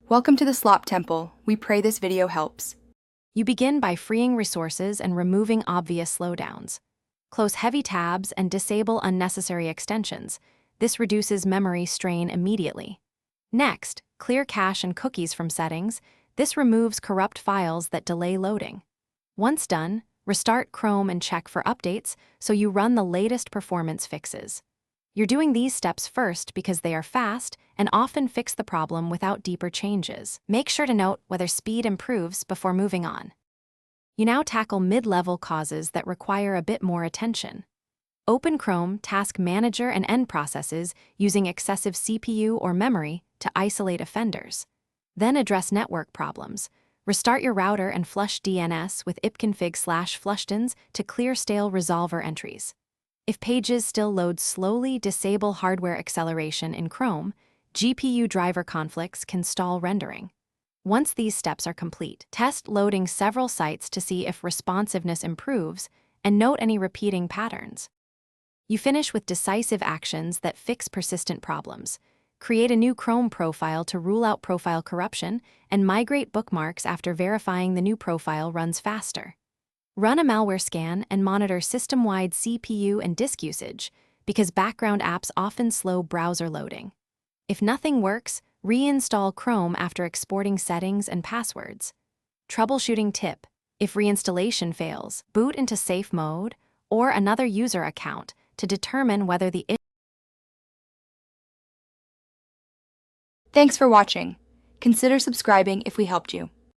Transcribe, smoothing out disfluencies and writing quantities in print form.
Welcome to the Slop Temple. We pray this video helps. You begin by freeing resources and removing obvious slowdowns. Close heavy tabs and disable unnecessary extensions. This reduces memory strain immediately. Next, clear cache and cookies from settings. This removes corrupt files that delay loading. Once done, restart Chrome and check for updates so you run the latest performance fixes. You're doing these steps first because they are fast and often fix the problem without deeper changes. Make sure to note whether speed improves before moving on. You now tackle mid-level causes that require a bit more attention. Open Chrome Task Manager and end processes using excessive CPU or memory to isolate offenders. Then address network problems. Restart your router and flush DNS with ipconfig/flushdns to clear stale resolver entries. If pages still load slowly, disable hardware acceleration in Chrome. GPU driver conflicts can stall rendering. Once these steps are complete, test loading several sites to see if responsiveness improves and note any repeating patterns. You finish with decisive actions that fix persistent problems. Create a new Chrome profile to rule out profile corruption and migrate bookmarks after verifying the new profile runs faster. Run a malware scan and monitor system-wide CPU and disk usage because background apps often slow browser loading. If nothing works, reinstall Chrome after exporting settings and passwords. Troubleshooting tip: if reinstallation fails, boot into safe mode or another user account to determine whether the issue. Thanks for watching. Consider subscribing if we helped you.